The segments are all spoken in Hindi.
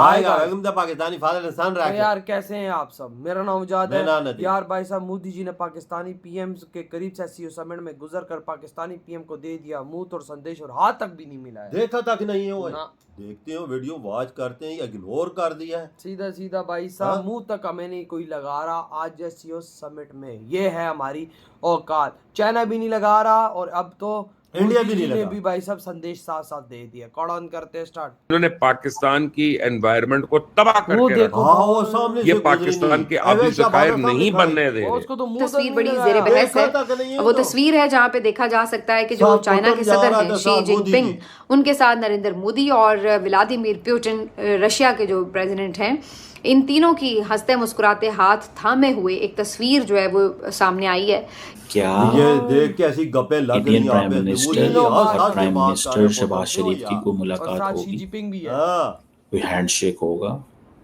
Hi welcome the Pakistani father इंसान तो रैक यार कैसे हैं आप सब। मेरा नाम उजाद मैं है। नाम नदीम। यार भाई साहब, मोदी जी ने पाकिस्तानी पीएम के करीब से सीओ समिट में गुजर कर पाकिस्तानी पीएम को दे दिया मुंह और संदेश, और हाथ तक भी नहीं मिला है। देखा तक नहीं है वो ना देखते हो वीडियो वॉच करते हैं, इग्नोर कर दिया है। सीधा सीधा भाई हाँ? साहब मुंह तक हमें नहीं कोई लगा रहा। आज सीओ समिट में ये है हमारी औकात। चाइना भी नहीं लगा रहा, और अब तो इंडिया मोदी भी नहीं जी ने लगा। भी भाई साहब संदेश साफ साफ दे दिया। कौन करते हैं स्टार्ट। उन्होंने पाकिस्तान की एनवायरनमेंट को तबाह वो करके रखा। देखो हाँ वो सामने ये से गुजरी पाकिस्तान नहीं। के आबिद अवैध का ज़खायर भारत सामने नहीं खड़ी। बनने दे वो रहे। उसको तो मुंह तक तस्वीर नहीं बड़ी लगाया। जेर बहस है। देखा तक नहीं है वो तो। तस्वीर है जहाँ पे देखा जा सकता है कि जो साहब चाइना के पुतिन जा सदर रहा हैं था, शी साहब मोदी जिनपिंग, जी। उनके साथ नरेंद्र मोदी और व्लादिमीर पुतिन रशिया के जो प्रेसिडेंट हैं, इन तीनों की हंसते मुस्कुराते हाथ थामे हुए एक तस्वीर जो है वो सामने आई है। क्या ये देख के ऐसी गप्पे लग इंडियन रही हैं प्राइम आप पे। मिनिस्टर मोदी जी तीनों हंस और हंस के प्राइम बात कर मिनिस्टर रहे हैं, शहबाज फोटो शरीफ की यार। को और मुलाकात साथ शी होगी, जिनपिंग भी है। हाँ कोई हैंडशेक होगा,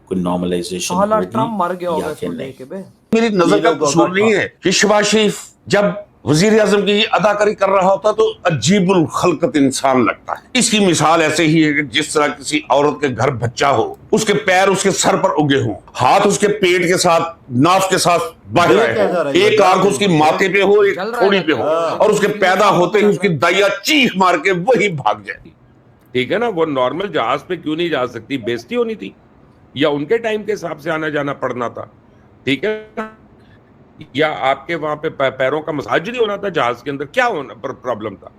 कोई नॉर्मलाइजेशन साला होगी ट्रम्प मर गया या होगा कि इसको नहीं। लेके बे। मेरी नजर का कसूर नहीं है कि शहबाज शरीफ जब वजीर आजम की अदाकारी कर रहा होता तो अजीबुल खलकत इंसान लगता है। इसकी मिसाल ऐसे ही है कि जिस तरह किसी औरत के घर बच्चा हो, उसके पैर उसके सर पर उगे हों, हाथ उसके पेट के साथ नाफ के साथ बाहर आए हो, एक आंख उसकी माथे पे हो, एक थोड़ी पे हो, और उसके पैदा होते ही उसकी दाइया चीख मार के वही भाग जाए। ठीक है ना, वो नॉर्मल जहाज पे क्यों नहीं जा सकती? बेइज्जती होनी थी, या उनके टाइम के हिसाब से आना जाना पड़ना था? ठीक है ना? या आपके वहां पे पैरों का मसाज नहीं होना था जहाज के अंदर? क्या होना प्रॉब्लम था?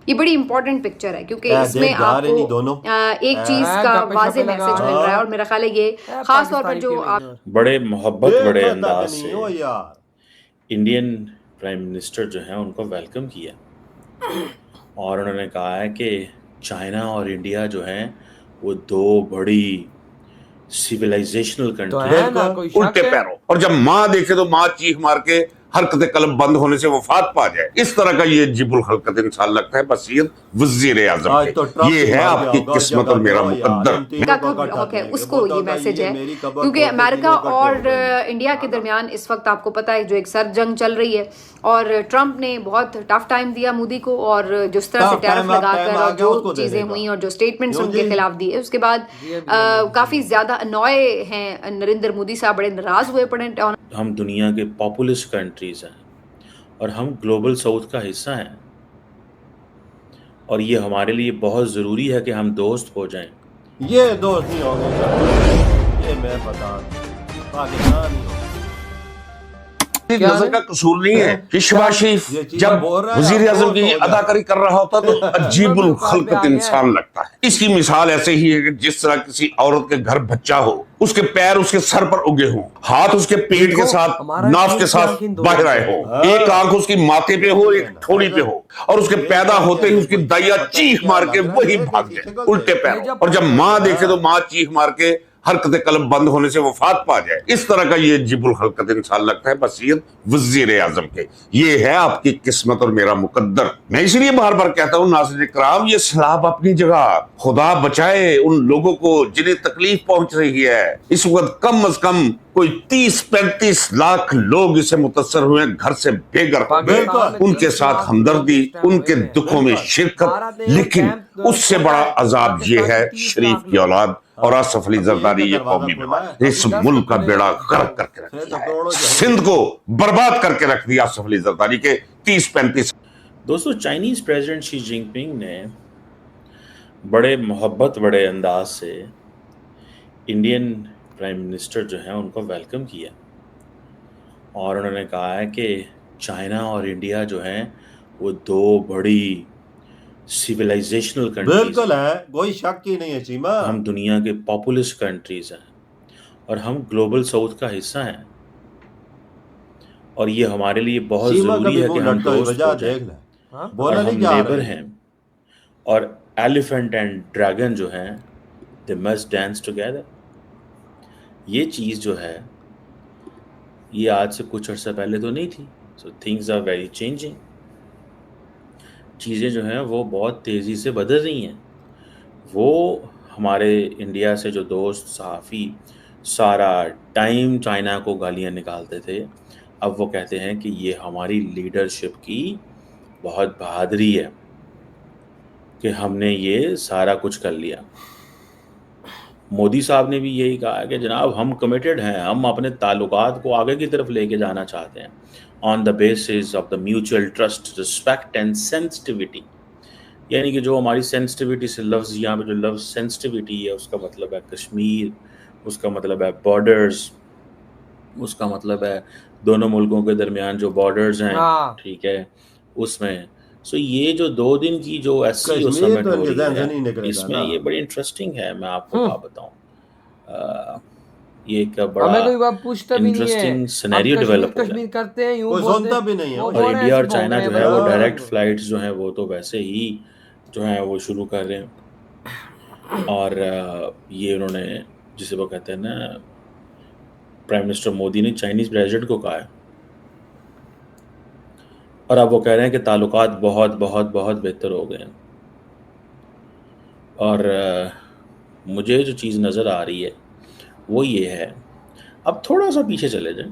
ये बड़ी इंपॉर्टेंट पिक्चर है क्योंकि देख इसमें जा रहे नहीं दोनों। आपको एक चीज का गप्पे वाज़ेह शप्पे मैसेज लगा। मिल रहा है, और मेरा ख्याल है ये खास तौर पर जो आप बड़े मोहब्बत बड़े देखा अंदाज तक नहीं हो से यार। इंडियन प्राइम मिनिस्टर जो है उनको वेलकम किया, और उन्होंने कहा है कि चाइना और इंडिया जो है वो दो बड़ी सिविलाइजेशनल तो कंट्री है ना, कोई शक उल्टे है? पैरों। और जब माँ देखे तो माँ चीख मार के हरकत कलम बंद होने से वफात पा जाए। इस तरह का ये जिबुल हल्कत इंसान लगता है बसीयत वजीर आजम आज तो ट्रम्प ये है मार आपकी गया होगा, किस्मत और जगह मेरा दो यार, मुकद्दर। इन तीनों का को कब इकट्ठा ब्लॉक है, करेंगे। उसको बोलता ये होगा, मैसेज ये है मेरी कब्र क्योंकि खोद के अमेरिका तीनों और इकट्ठे हो गए। इंडिया के दरमियान इस वक्त आपको पता है जो एक सर्द जंग चल रही है, और ट्रम्प ने बहुत टफ टाइम दिया मोदी को, और जिस तरह से टफ टैरिफ टाइम आप लगाकर टाइम आ और गया जो उसको दे चीजें देगा। हुई और जो स्टेटमेंट्स क्यों उनके जी? खिलाफ दिए, उसके बाद काफी ज्यादा अनॉय हैं नरेंद्र मोदी साहब, बड़े नाराज हुए पड़े। हम दुनिया के पॉपुलस कंट्रीज हैं और हम ग्लोबल साउथ का हिस्सा हैं, और ये हमारे लिए बहुत ज़रूरी है कि हम दोस्त हो जाएं। ये दोस्त नहीं होंगे, ये मैं बता पाकिस्तान ही होगा। नजर का कसूर नहीं है कि शहबाज शरीफ ये चीज़ जब बोल रहा है, वजीर आप आजम दोस्त की हो जाए। अदाकारी कर रहा होता तो अजीबुल खलकत इंसान लगता है। इसकी मिसाल ऐसे ही है कि जिस तरह किसी औरत के घर बच्चा हो, उसके पैर उसके सर पर उगे हों, हाथ उसके पेट के साथ नाफ के साथ बाहर आए हो, एक आंख उसकी माथे पे हो, एक ठोड़ी पे हो, और उसके पैदा होते ही उसकी दाइया चीख मार के वही भाग जाए उल्टे पैरों। और जब माँ देखे तो माँ चीख मार के हरकत कलम बंद होने से वफात पा जाए। इस तरह का ये जिबुल खलकत इंसान लगता है बसीयत वजीर आजम के। ये है आपकी किस्मत और मेरा मुकद्दर। मैं इसलिए बार बार कहता हूँ नाज़रीन इकराम, ये सलाब अपनी जगह, खुदा बचाए उन लोगों को जिन्हें तकलीफ पहुंच रही है। इस वक्त कम अज कम कोई 30-35 लाख लोग इसे मुतासर हुए, घर से बेघर। उनके साथ हमदर्दी, उनके दुखों में शिरकत, लेकिन उससे बड़ा अजाब ये है शरीफ की औलाद और आसफ अली जरदारी ये कौमी बीमार इस मुल्क का बेड़ा गर्क करके रख दिया है। सिंध को बर्बाद करके रख दिया आसफ अली जरदारी के 30-35। दोस्तों, चाइनीज़ प्रेसिडेंट शी जिनपिंग ने बड़े मोहब्बत बड़े अंदाज से इंडियन प्राइम मिनिस्टर जो है उनको वेलकम किया, और उन्होंने कहा है कि चाइना और इंडिया जो हैं वो दो बड़ी सिविलाइजेशनल कंट्रीज बिल्कुल है, कोई शक ही नहीं है सीमा। हम दुनिया के पॉपुलस कंट्रीज हैं और हम ग्लोबल साउथ का हिस्सा हैं, और ये हमारे लिए बहुत सीमा ज़रूरी कभी है मुंह कि हम लटका हुई दोस्त वजह हो देख जाएं। ले। हाँ? बोला और नहीं हम क्या नेबर रही। हैं, और एलिफेंट एंड ड्रैगन जो हैं दे मस्ट डांस टुगेदर। ये चीज़ जो है ये आज से कुछ अर्सा पहले तो नहीं थी। So things are very changing. चीज़ें जो हैं वो बहुत तेज़ी से बदल रही हैं। वो हमारे इंडिया से जो दोस्त सहाफ़ी सारा टाइम चाइना को गालियाँ निकालते थे, अब वो कहते हैं कि ये हमारी लीडरशिप की बहुत बहादुरी है कि हमने ये सारा कुछ कर लिया। मोदी साहब ने भी यही कहा है कि जनाब हम कमिटेड हैं, हम अपने ताल्लुकात को आगे की तरफ लेके जाना चाहते हैं on the basis of the mutual trust, respect and sensitivity. यानी कि जो हमारी सेंसिटिविटी से लफ्ज़ यहाँ पे जो लफ्ज़ सेंसिटिविटी है उसका मतलब है कश्मीर, उसका मतलब है बॉर्डर्स, उसका मतलब है दोनों मुल्कों के दरमियान जो बॉर्डर्स हैं, हाँ ठीक है, उसमें। सो ये जो 2 दिन की जो एससीओ कश्मीर समिट तो हो इनके रही जहन से है, नहीं निकलेगा इसमें ना। ये बड़ी इंटरेस्टिंग है। मैं आपको क्या बताऊं, ये एक बड़ा हमें कोई बात पूछता भी नहीं है। इंटरेस्टिंग हम सिनेरियो कश्मीर डेवलप हो कश्मीर गया। करते हैं, यूं कोई बोलते सुनता हैं, भी नहीं है वो भाई। और बोल रहे इंडिया हैं और ऐसे भौंक चाइना रहे जो हैं है भाई, वो बोल रहे हैं डायरेक्ट उनको। फ्लाइट्स जो हैं वो तो वैसे ही जो हैं वो शुरू कर रहे हैं। और ये उन्होंने, जिसे वो कहते हैं ना, प्राइम मिनिस्टर मोदी ने चाइनीज प्रेसिडेंट को कहा है, और अब वो कह रहे हैं कि ताल्लुकात बहुत बहुत बहुत बेहतर हो गए हैं। और मुझे जो चीज़ नज़र आ रही है वो ये है, अब थोड़ा सा पीछे चले जाएं।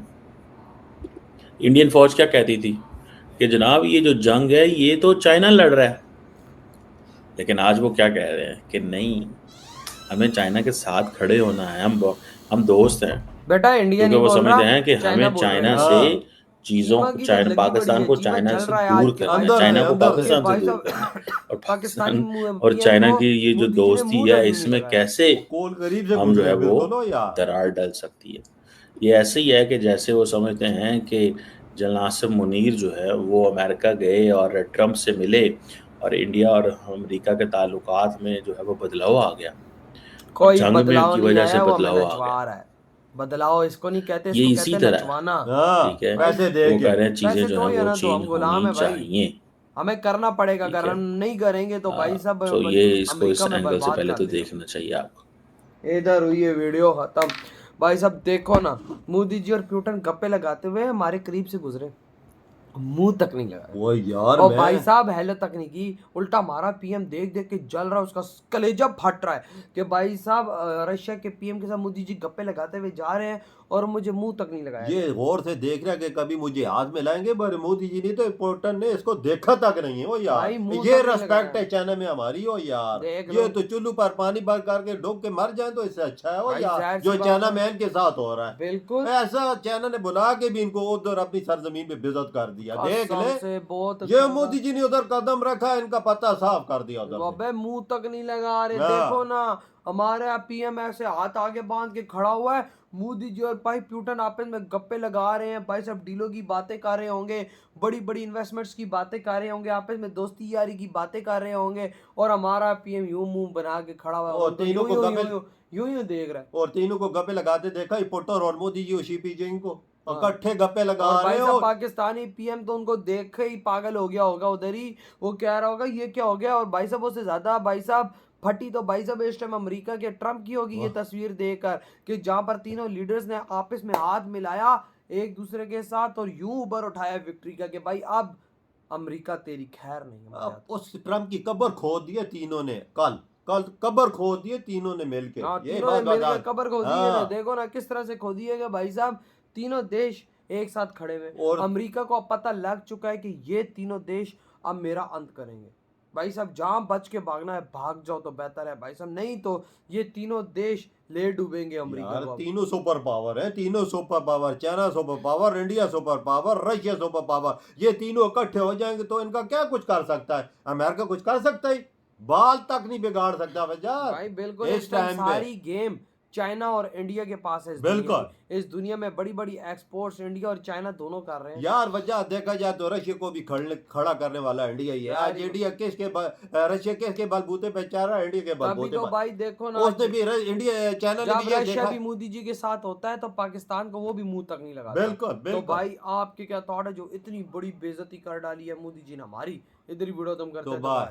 इंडियन फौज क्या कहती थी कि जनाब ये जो जंग है ये तो चाइना लड़ रहा है, लेकिन आज वो क्या कह रहे हैं कि नहीं, हमें चाइना के साथ खड़े होना है, हम दोस्त हैं। बेटा इंडिया क्योंकि नहीं वो बोल समझते रहा, हैं कि चाइना हमें बोल रहे चाइना हैं। से हाँ। चीज़ों, चीमा की तो चाइना, लगी बड़ी पाकिस्तान है, को चीमा चाइना चल से रहा है दूर आज के करना है, अंदर चाइना है, को अंदर पाकिस्तान से भाई दूर साहब करना है। और पाकिस्तानी पाकिस्तान और PM चाइना को की ये जो मोदी जी ने दोस्ती मुंह है तक नहीं इसमें लगाया। कैसे कोल करीब से हम जो है गुजरे वो बिल्कुल हो यार। दरार डल सकती है। ये ऐसे ही है कि जैसे वो समझते हैं कि जनरल नासिर मुनीर जो है वो अमेरिका गए और ट्रंप से मिले और इंडिया और अमेरिका के ताल्लुकात में जो है वो बदलाव आ गया, और कोई जंग में बदलाव की नहीं वजह से आया, वो हमें बदलाव आ गया। नचवा रहा है। बदलाव इसको नहीं कहते, ये इसको इसी कहते हैं तरह है, नचवाना। हाँ ठीक है। पैसे दे वो के कह रहे हैं चीज़ें पैसे जो दो हैं या वो ना दो, हम चेंज गुलाम होनी है भाई, चाहिए, हमें करना पड़ेगा। ठीक अगर है। हम नहीं करेंगे तो भाई साहब तो ये इसको इस अमेरिका में एंगल से बर्बाद पहले कर तो देगा। देखना चाहिए आपको। इधर हुई है वीडियो खत्म। भाई साहब देखो ना, मोदी जी और प्यूटन गप्पे लगाते हुए हमारे करीब से गुजरे, मुंह तक नहीं लगाया। वो यार और मैं भाई साहब हेलो तक नहीं की, उल्टा हमारा PM देख देख के जल रहा है, उसका कलेजा फट रहा है कि भाई साहब रशिया के PM के साथ मोदी जी गप्पे लगाते हुए जा रहे हैं और मुझे मुंह तक नहीं लगाया। ये गौर से देख रहा है कि कभी मुझे हाथ में लाएंगे, पर मोदी जी ने तो पुतिन ने इसको देखा तक नहीं है। वो यार भाई मुंह ये तक नहीं रेस्पेक्ट लगाया। है चाइना में हमारी। हो यार देख ये लो। तो चुल्लू पर पानी भर करके डूब के मर जाए तो इससे अच्छा है। वो भाई यार जाहिर सी जो बात चाइना है। मैन के साथ हो रहा है, बिल्कुल ऐसा चाइना ने बुला के भी इनको उधर अपनी सरजमीन पे बेइज्जत कर दिया। देख कसम ले से बहुत ये मोदी जी ने उधर कदम रखा, इनका पता साफ कर दिया उधर से। अबे मुंह तक नहीं लगा रहे। हाँ। देखो ना हमारे PM ऐसे हाथ आगे बांध के खड़ा हुआ है, मोदी जी और भाई प्यूटन आपस में गप्पे लगा रहे हैं। भाई सब डीलों की बातें कर रहे होंगे, बड़ी बड़ी इन्वेस्टमेंट्स की बातें कर रहे होंगे, आपस में दोस्ती यारी की बातें कर रहे होंगे, और हमारा PM यूं मुंह बना के खड़ा हुआ है, और उनको तीनों यूं को यूं गप्पे यूं यूं यूं देख रहा है। और तीनों को गप्पे लगाते देखा ही पुतिन और मोदी जी और शी जिनजिंग को हाँ। इकट्ठे गप्पे लगा और भाई रहे साहब हो। पाकिस्तानी PM तो उनको देख के ही पागल हो गया होगा उधर ही, वो कह रहा होगा ये क्या हो गया। और भाई साहब उससे ज्यादा भाई साहब फटी तो भाई साहब इस टाइम अमेरिका के ट्रम्प की होगी ये तस्वीर देखकर, कि जहां पर तीनों लीडर्स ने आपस में हाथ मिलाया एक दूसरे के साथ और यूं ऊपर उठाया विक्ट्री का कि भाई अब अमेरिका तेरी खैर नहीं है। अब उस ट्रम्प की कब्र खोद दी है तीनों ने, कल कल कब्र खोद दी है तीनों ने मिलके। हाँ ये तीनों ने बात मिलकर बता। कब्र खोदी है ना, हाँ। देखो ना किस तरह से खोदी है कि भाई साहब तीनों देश एक साथ खड़े हुए। और अमेरिका को अब पता लग चुका है कि ये तीनों देश अब मेरा अंत करेंगे। भाई साहब जहां बच के भागना है भाग जाओ तो बेहतर है भाई साहब, नहीं तो ये तीनों देश ले डूबेंगे अमेरिका यार को अब। तीनों सुपर पावर है, तीनों super power, China super power, India super power, Russia super power, ये तीनों इकट्ठे हो जाएंगे तो इनका क्या कुछ कर सकता है? अमेरिका कुछ कर सकता है? बाल तक नहीं बिगाड़ सकता भैया भाई बिल्कुल इस इस टाइम टाइम पे। सारी गेम चाइना और इंडिया के पास है। बिल्कुल। इस दुनिया में बड़ी बड़ी एक्सपोर्ट्स इंडिया और चाइना दोनों कर रहे हैं। यार वजह देखा जाए तो रशिया को भी खड़ा करने वाला इंडिया ही है। यार आज इंडिया रशिया किसके बलबूते पे चल रहा है? इंडिया के तभी बलबूते तो पर। भाई देखो ना, उसने भी इंडिया चाइना ने जब भी ये रशिया देखा। भी मोदी जी के साथ होता है तो पाकिस्तान को वो भी मुंह तक नहीं लगाता। बिल्कुल तो बिल्कुल। भाई आपके क्या थॉट है जो इतनी बड़ी बेइज्जती कर डाली है मोदी जी ने हमारी? इधर ही वीडियो तुम करते तो हैं तो बाय। बाय।